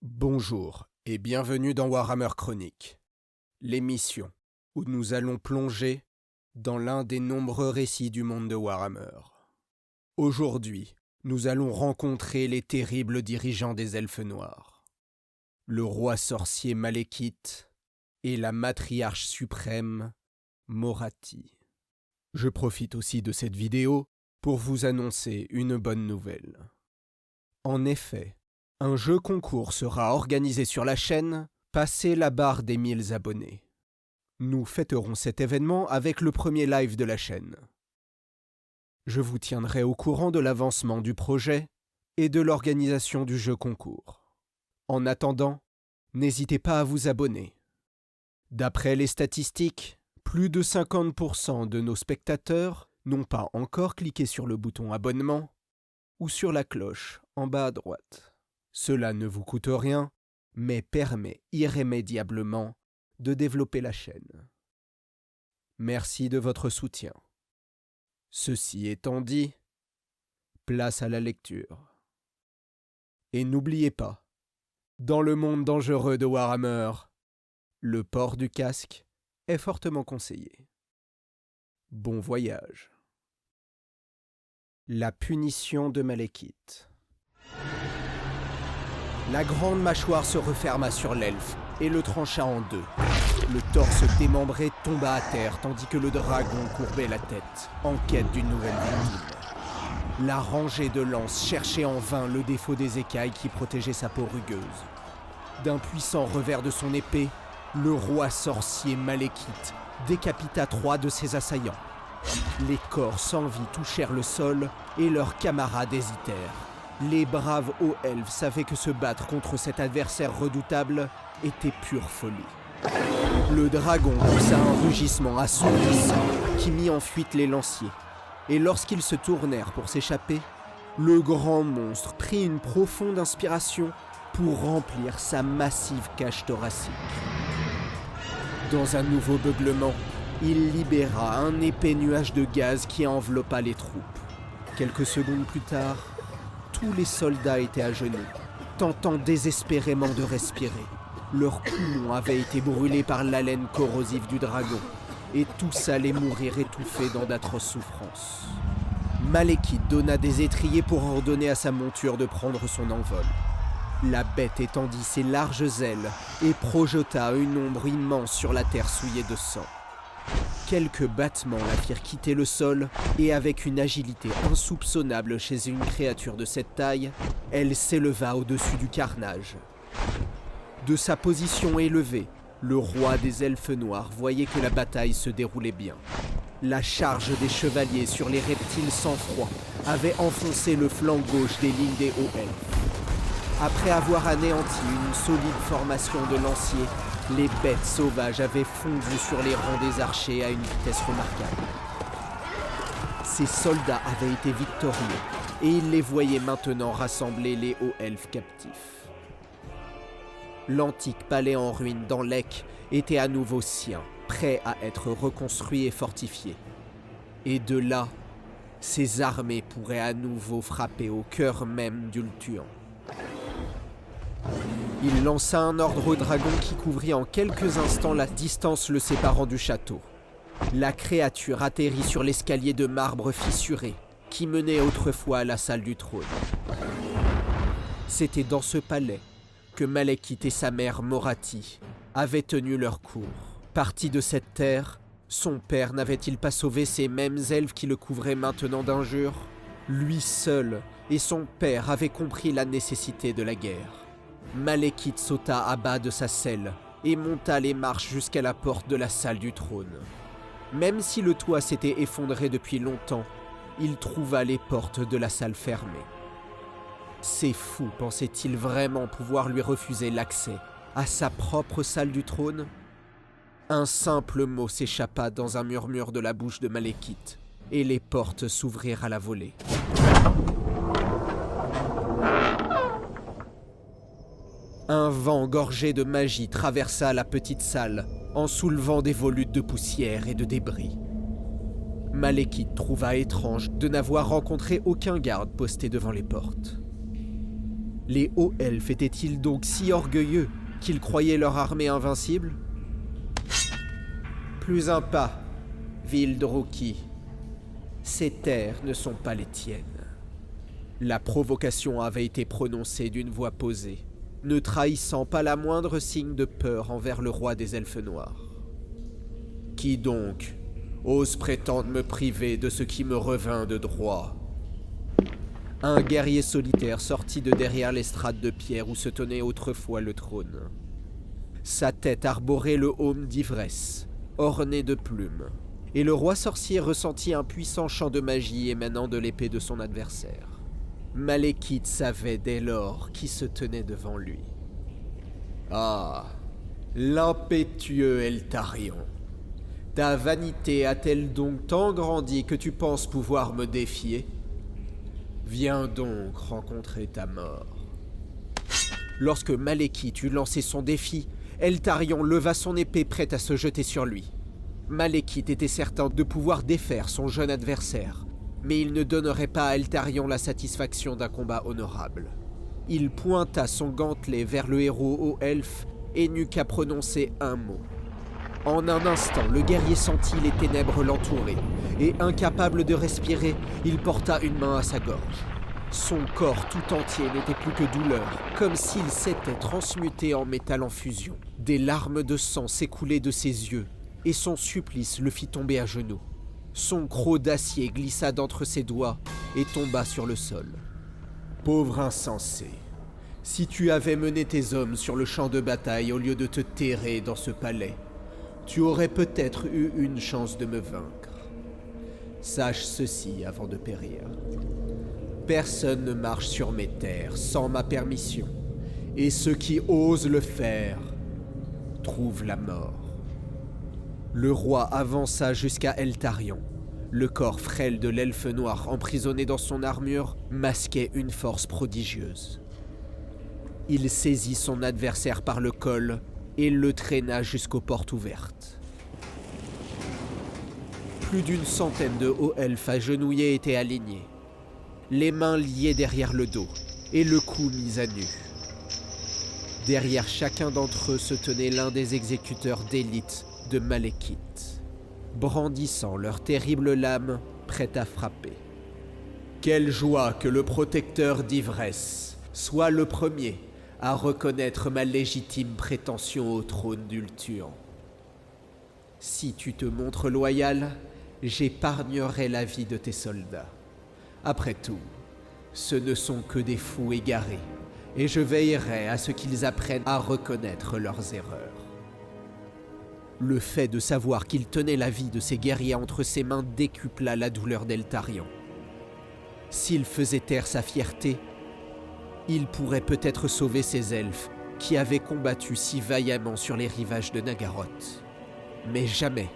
Bonjour et bienvenue dans Warhammer Chroniques, l'émission où nous allons plonger dans l'un des nombreux récits du monde de Warhammer. Aujourd'hui, nous allons rencontrer les terribles dirigeants des Elfes Noirs, le roi sorcier Malekith et la matriarche suprême Morathi. Je profite aussi de cette vidéo pour vous annoncer une bonne nouvelle. En effet, un jeu concours sera organisé sur la chaîne, passé la barre des 1000 abonnés. Nous fêterons cet événement avec le premier live de la chaîne. Je vous tiendrai au courant de l'avancement du projet et de l'organisation du jeu concours. En attendant, n'hésitez pas à vous abonner. D'après les statistiques, plus de 50% de nos spectateurs n'ont pas encore cliqué sur le bouton abonnement ou sur la cloche en bas à droite. Cela ne vous coûte rien, mais permet irrémédiablement de développer la chaîne. Merci de votre soutien. Ceci étant dit, place à la lecture. Et n'oubliez pas, dans le monde dangereux de Warhammer, le port du casque est fortement conseillé. Bon voyage. La punition de Malekith. La grande mâchoire se referma sur l'elfe et le trancha en deux. Le torse démembré tomba à terre tandis que le dragon courbait la tête, en quête d'une nouvelle victime. La rangée de lances cherchait en vain le défaut des écailles qui protégeaient sa peau rugueuse. D'un puissant revers de son épée, le roi sorcier Malekith décapita 3 de ses assaillants. Les corps sans vie touchèrent le sol et leurs camarades hésitèrent. Les braves hauts elfes savaient que se battre contre cet adversaire redoutable était pure folie. Le dragon poussa un rugissement assourdissant qui mit en fuite les lanciers. Et lorsqu'ils se tournèrent pour s'échapper, le grand monstre prit une profonde inspiration pour remplir sa massive cage thoracique. Dans un nouveau beuglement, il libéra un épais nuage de gaz qui enveloppa les troupes. Quelques secondes plus tard, tous les soldats étaient à genoux, tentant désespérément de respirer. Leurs poumons avaient été brûlés par l'haleine corrosive du dragon, et tous allaient mourir étouffés dans d'atroces souffrances. Malekith donna des étriers pour ordonner à sa monture de prendre son envol. La bête étendit ses larges ailes et projeta une ombre immense sur la terre souillée de sang. Quelques battements la firent quitter le sol, et avec une agilité insoupçonnable chez une créature de cette taille, elle s'éleva au-dessus du carnage. De sa position élevée, le roi des Elfes Noirs voyait que la bataille se déroulait bien. La charge des chevaliers sur les reptiles sans froid avait enfoncé le flanc gauche des lignes des hauts elfes. Après avoir anéanti une solide formation de lanciers, les bêtes sauvages avaient fondu sur les rangs des archers à une vitesse remarquable. Ces soldats avaient été victorieux, et ils les voyaient maintenant rassembler les hauts elfes captifs. L'antique palais en ruine dans l'Ek était à nouveau sien, prêt à être reconstruit et fortifié. Et de là, ses armées pourraient à nouveau frapper au cœur même d'Ultuan. Il lança un ordre au dragon qui couvrit en quelques instants la distance le séparant du château. La créature atterrit sur l'escalier de marbre fissuré qui menait autrefois à la salle du trône. C'était dans ce palais que Malekith et sa mère Morathi avaient tenu leur cour. Parti de cette terre, son père n'avait-il pas sauvé ces mêmes elfes qui le couvraient maintenant d'injures? Lui seul et son père avaient compris la nécessité de la guerre. Malekith sauta à bas de sa selle et monta les marches jusqu'à la porte de la salle du trône. Même si le toit s'était effondré depuis longtemps, il trouva les portes de la salle fermées. Ces fous pensaient-ils vraiment pouvoir lui refuser l'accès à sa propre salle du trône? Un simple mot s'échappa dans un murmure de la bouche de Malekith, et les portes s'ouvrirent à la volée. Un vent gorgé de magie traversa la petite salle en soulevant des volutes de poussière et de débris. Malekith trouva étrange de n'avoir rencontré aucun garde posté devant les portes. Les hauts elfes étaient-ils donc si orgueilleux qu'ils croyaient leur armée invincible? Plus un pas, ville d'Oroki. Ces terres ne sont pas les tiennes. La provocation avait été prononcée d'une voix posée, ne trahissant pas la moindre signe de peur envers le roi des elfes noirs. Qui donc ose prétendre me priver de ce qui me revint de droit? Un guerrier solitaire sortit de derrière l'estrade de pierre où se tenait autrefois le trône. Sa tête arborait le aume d'ivresse, orné de plumes, et le roi sorcier ressentit un puissant champ de magie émanant de l'épée de son adversaire. Malekith savait dès lors qui se tenait devant lui. Ah, l'impétueux Eltarion. Ta vanité a-t-elle donc tant grandi que tu penses pouvoir me défier? Viens donc rencontrer ta mort. Lorsque Malekith eut lancé son défi, Eltarion leva son épée prête à se jeter sur lui. Malekith était certain de pouvoir défaire son jeune adversaire, mais il ne donnerait pas à Eltarion la satisfaction d'un combat honorable. Il pointa son gantelet vers le héros haut elfe et n'eut qu'à prononcer un mot. En un instant, le guerrier sentit les ténèbres l'entourer, et incapable de respirer, il porta une main à sa gorge. Son corps tout entier n'était plus que douleur, comme s'il s'était transmuté en métal en fusion. Des larmes de sang s'écoulaient de ses yeux, et son supplice le fit tomber à genoux. Son croc d'acier glissa d'entre ses doigts et tomba sur le sol. Pauvre insensé, si tu avais mené tes hommes sur le champ de bataille au lieu de te terrer dans ce palais, tu aurais peut-être eu une chance de me vaincre. Sache ceci avant de périr. Personne ne marche sur mes terres sans ma permission, et ceux qui osent le faire trouvent la mort. Le roi avança jusqu'à Eltarion. Le corps frêle de l'elfe noir emprisonné dans son armure masquait une force prodigieuse. Il saisit son adversaire par le col et le traîna jusqu'aux portes ouvertes. Plus d'une centaine de hauts elfes agenouillés étaient alignés, les mains liées derrière le dos et le cou mis à nu. Derrière chacun d'entre eux se tenait l'un des exécuteurs d'élite de Malekith, brandissant leurs terribles lames, prêtes à frapper. Quelle joie que le protecteur d'ivresse soit le premier à reconnaître ma légitime prétention au trône d'Ultuan. Si tu te montres loyal, j'épargnerai la vie de tes soldats. Après tout, ce ne sont que des fous égarés, et je veillerai à ce qu'ils apprennent à reconnaître leurs erreurs. Le fait de savoir qu'il tenait la vie de ses guerriers entre ses mains décupla la douleur d'Eltarion. S'il faisait taire sa fierté, il pourrait peut-être sauver ces elfes qui avaient combattu si vaillamment sur les rivages de Nagaroth. Mais jamais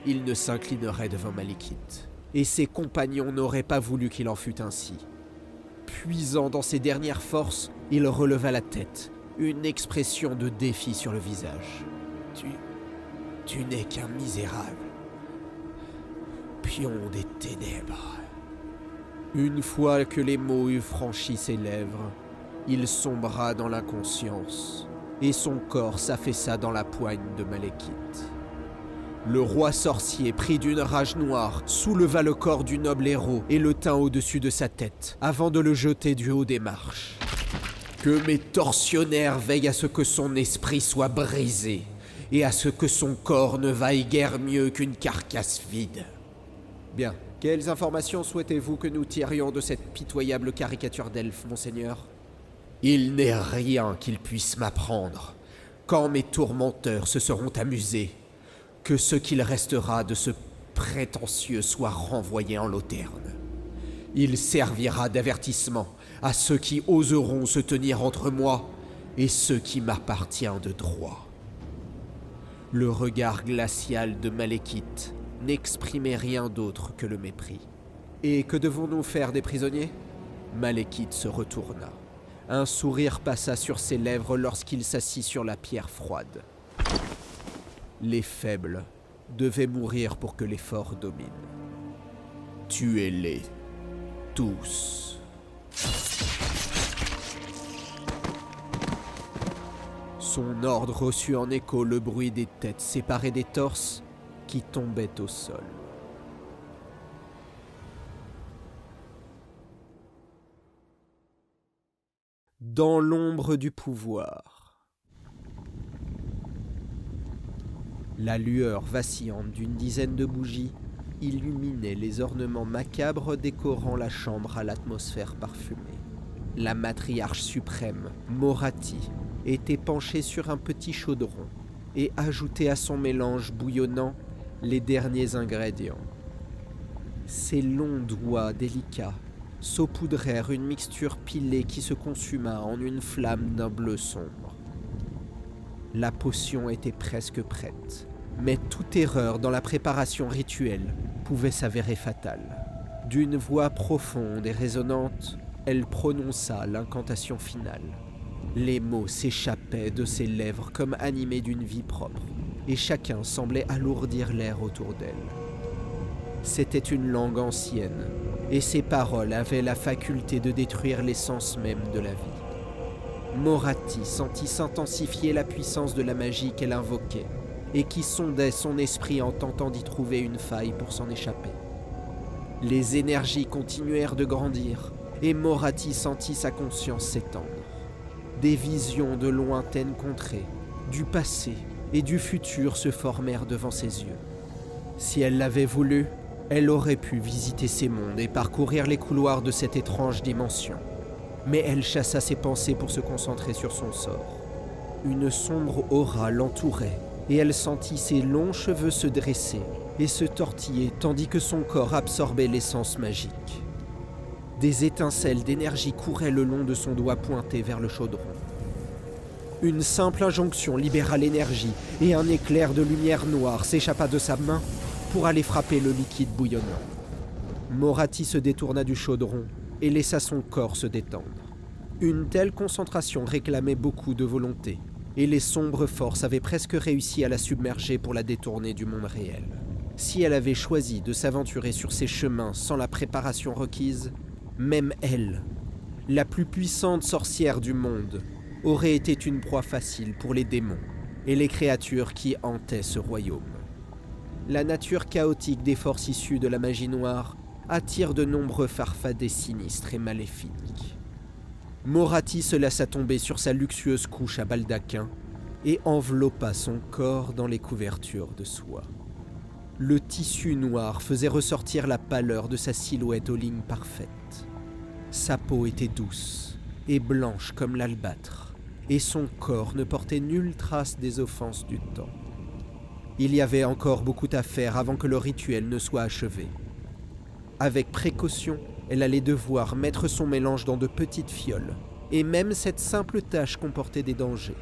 il ne s'inclinerait devant Malekith, et ses compagnons n'auraient pas voulu qu'il en fût ainsi. Puisant dans ses dernières forces, il releva la tête, une expression de défi sur le visage. Tu n'es qu'un misérable, pion des ténèbres. Une fois que les mots eurent franchi ses lèvres, il sombra dans l'inconscience, et son corps s'affaissa dans la poigne de Malekith. Le roi sorcier, pris d'une rage noire, souleva le corps du noble héros et le tint au-dessus de sa tête, avant de le jeter du haut des marches. Que mes tortionnaires veillent à ce que son esprit soit brisé, et à ce que son corps ne vaille guère mieux qu'une carcasse vide. Bien. Quelles informations souhaitez-vous que nous tirions de cette pitoyable caricature d'elfe, monseigneur? Il n'est rien qu'il puisse m'apprendre, quand mes tourmenteurs se seront amusés, que ce qu'il restera de ce prétentieux soit renvoyé en Loterne. Il servira d'avertissement à ceux qui oseront se tenir entre moi et ceux qui m'appartiennent de droit. Le regard glacial de Malekith n'exprimait rien d'autre que le mépris. Et que devons-nous faire des prisonniers? Malekith se retourna. Un sourire passa sur ses lèvres lorsqu'il s'assit sur la pierre froide. Les faibles devaient mourir pour que les forts dominent. Tuez-les tous. Son ordre reçut en écho le bruit des têtes séparées des torses qui tombaient au sol. Dans l'ombre du pouvoir. La lueur vacillante d'une dizaine de bougies illuminait les ornements macabres décorant la chambre à l'atmosphère parfumée. La matriarche suprême, Moratti, était penchée sur un petit chaudron et ajoutait à son mélange bouillonnant les derniers ingrédients. Ses longs doigts délicats saupoudrèrent une mixture pilée qui se consuma en une flamme d'un bleu sombre. La potion était presque prête, mais toute erreur dans la préparation rituelle pouvait s'avérer fatale. D'une voix profonde et résonnante, elle prononça l'incantation finale. Les mots s'échappaient de ses lèvres comme animés d'une vie propre, et chacun semblait alourdir l'air autour d'elle. C'était une langue ancienne, et ses paroles avaient la faculté de détruire l'essence même de la vie. Moratti sentit s'intensifier la puissance de la magie qu'elle invoquait, et qui sondait son esprit en tentant d'y trouver une faille pour s'en échapper. Les énergies continuèrent de grandir, et Moratti sentit sa conscience s'étendre. Des visions de lointaines contrées, du passé et du futur se formèrent devant ses yeux. Si elle l'avait voulu, elle aurait pu visiter ces mondes et parcourir les couloirs de cette étrange dimension. Mais elle chassa ses pensées pour se concentrer sur son sort. Une sombre aura l'entourait, et elle sentit ses longs cheveux se dresser et se tortiller tandis que son corps absorbait l'essence magique. Des étincelles d'énergie couraient le long de son doigt pointé vers le chaudron. Une simple injonction libéra l'énergie et un éclair de lumière noire s'échappa de sa main pour aller frapper le liquide bouillonnant. Moratti se détourna du chaudron et laissa son corps se détendre. Une telle concentration réclamait beaucoup de volonté, et les sombres forces avaient presque réussi à la submerger pour la détourner du monde réel. Si elle avait choisi de s'aventurer sur ces chemins sans la préparation requise, même elle, la plus puissante sorcière du monde, aurait été une proie facile pour les démons et les créatures qui hantaient ce royaume. La nature chaotique des forces issues de la magie noire attire de nombreux farfadets sinistres et maléfiques. Moratti se laissa tomber sur sa luxueuse couche à baldaquin et enveloppa son corps dans les couvertures de soie. Le tissu noir faisait ressortir la pâleur de sa silhouette aux lignes parfaites. Sa peau était douce et blanche comme l'albâtre, et son corps ne portait nulle trace des offenses du temps. Il y avait encore beaucoup à faire avant que le rituel ne soit achevé. Avec précaution, elle allait devoir mettre son mélange dans de petites fioles, et même cette simple tâche comportait des dangers.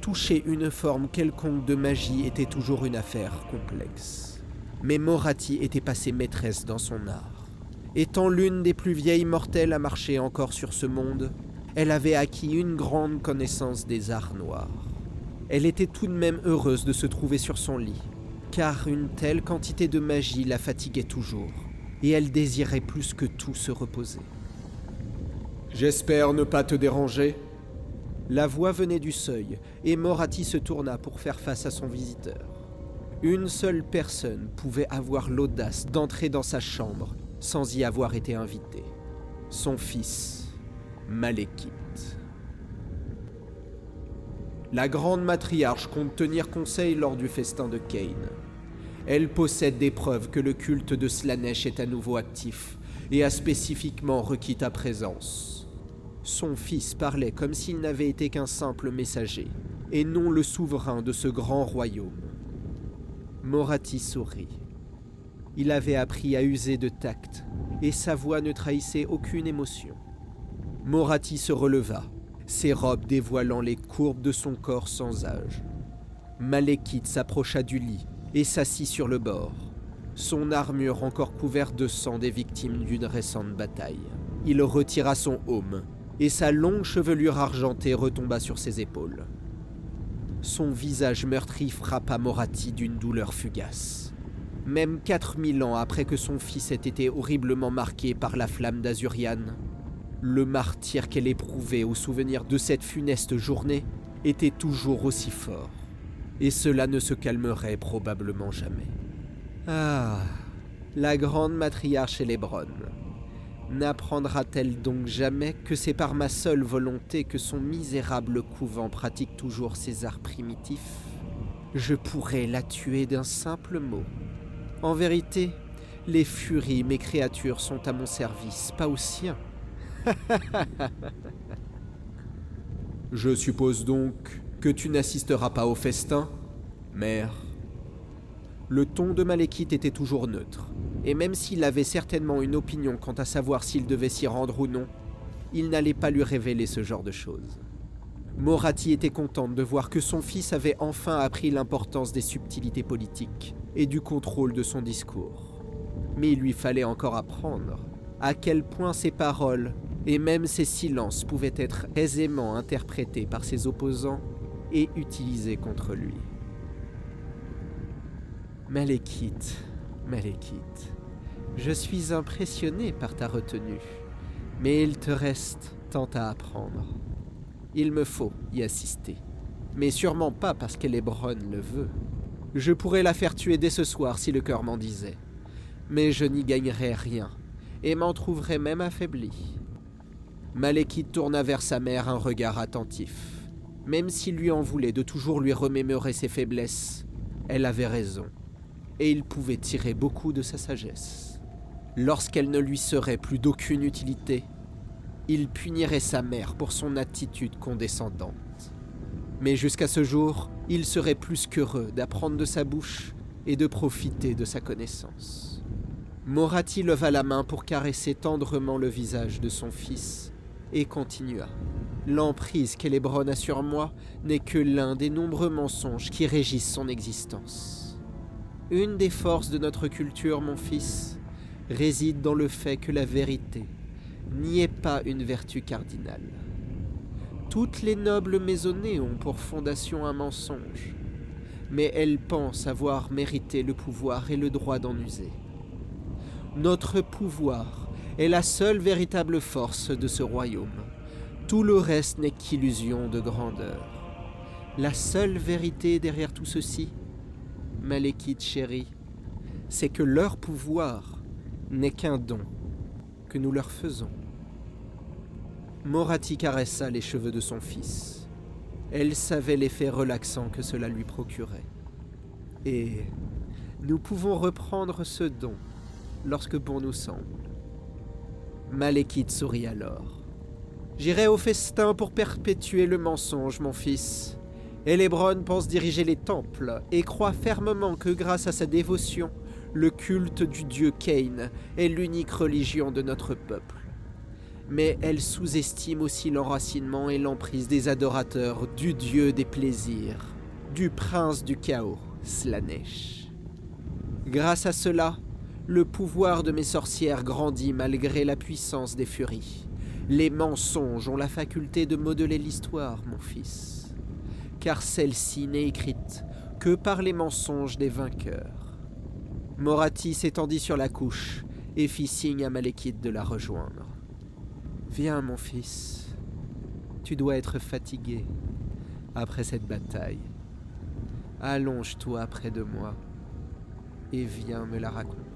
Toucher une forme quelconque de magie était toujours une affaire complexe. Mais Moratti était passée maîtresse dans son art. Étant l'une des plus vieilles mortelles à marcher encore sur ce monde, elle avait acquis une grande connaissance des arts noirs. Elle était tout de même heureuse de se trouver sur son lit, car une telle quantité de magie la fatiguait toujours, et elle désirait plus que tout se reposer. « J'espère ne pas te déranger ?» La voix venait du seuil, et Moratti se tourna pour faire face à son visiteur. Une seule personne pouvait avoir l'audace d'entrer dans sa chambre sans y avoir été invité. Son fils, Malekith. La grande matriarche compte tenir conseil lors du festin de Kane. Elle possède des preuves que le culte de Slaanesh est à nouveau actif et a spécifiquement requis ta présence. Son fils parlait comme s'il n'avait été qu'un simple messager, et non le souverain de ce grand royaume. Moratti sourit. Il avait appris à user de tact, et sa voix ne trahissait aucune émotion. Moratti se releva, ses robes dévoilant les courbes de son corps sans âge. Malekith s'approcha du lit et s'assit sur le bord, son armure encore couverte de sang des victimes d'une récente bataille. Il retira son aume, et sa longue chevelure argentée retomba sur ses épaules. Son visage meurtri frappa Moratti d'une douleur fugace. Même 4000 ans après que son fils ait été horriblement marqué par la flamme d'Azurian, le martyre qu'elle éprouvait au souvenir de cette funeste journée était toujours aussi fort, et cela ne se calmerait probablement jamais. Ah, la grande matriarche Elebron. N'apprendra-t-elle donc jamais que c'est par ma seule volonté que son misérable couvent pratique toujours ses arts primitifs? Je pourrais la tuer d'un simple mot. En vérité, les furies, mes créatures, sont à mon service, pas au sien. Je suppose donc que tu n'assisteras pas au festin, mère? Le ton de Malekith était toujours neutre, et même s'il avait certainement une opinion quant à savoir s'il devait s'y rendre ou non, il n'allait pas lui révéler ce genre de choses. Morathi était contente de voir que son fils avait enfin appris l'importance des subtilités politiques et du contrôle de son discours. Mais il lui fallait encore apprendre à quel point ses paroles et même ses silences pouvaient être aisément interprétés par ses opposants et utilisés contre lui. Malekith, Malekith, je suis impressionné par ta retenue, mais il te reste tant à apprendre. Il me faut y assister, mais sûrement pas parce qu'Elebron le veut. Je pourrais la faire tuer dès ce soir si le cœur m'en disait, mais je n'y gagnerais rien, et m'en trouverais même affaibli. Malekith tourna vers sa mère un regard attentif. Même s'il lui en voulait de toujours lui remémorer ses faiblesses, elle avait raison, et il pouvait tirer beaucoup de sa sagesse. Lorsqu'elle ne lui serait plus d'aucune utilité, il punirait sa mère pour son attitude condescendante. Mais jusqu'à ce jour, il serait plus qu'heureux d'apprendre de sa bouche et de profiter de sa connaissance. Morathi leva la main pour caresser tendrement le visage de son fils et continua. L'emprise qu'Elebron a sur moi n'est que l'un des nombreux mensonges qui régissent son existence. Une des forces de notre culture, mon fils, réside dans le fait que la vérité n'y est pas une vertu cardinale. Toutes les nobles maisonnées ont pour fondation un mensonge, mais elles pensent avoir mérité le pouvoir et le droit d'en user. Notre pouvoir est la seule véritable force de ce royaume. Tout le reste n'est qu'illusion de grandeur. La seule vérité derrière tout ceci, Malekith chérie, c'est que leur pouvoir n'est qu'un don que nous leur faisons. Morathi caressa les cheveux de son fils. Elle savait l'effet relaxant que cela lui procurait. Et nous pouvons reprendre ce don lorsque bon nous semble. Malekith sourit alors. J'irai au festin pour perpétuer le mensonge, mon fils. Elebron pense diriger les temples et croit fermement que grâce à sa dévotion, le culte du dieu Cain est l'unique religion de notre peuple. Mais elle sous-estime aussi l'enracinement et l'emprise des adorateurs du dieu des plaisirs, du prince du chaos, Slaanesh. Grâce à cela, le pouvoir de mes sorcières grandit malgré la puissance des furies. Les mensonges ont la faculté de modeler l'histoire, mon fils, car celle-ci n'est écrite que par les mensonges des vainqueurs. Morathi s'étendit sur la couche et fit signe à Malekith de la rejoindre. Viens, mon fils, tu dois être fatigué après cette bataille. Allonge-toi près de moi et viens me la raconter.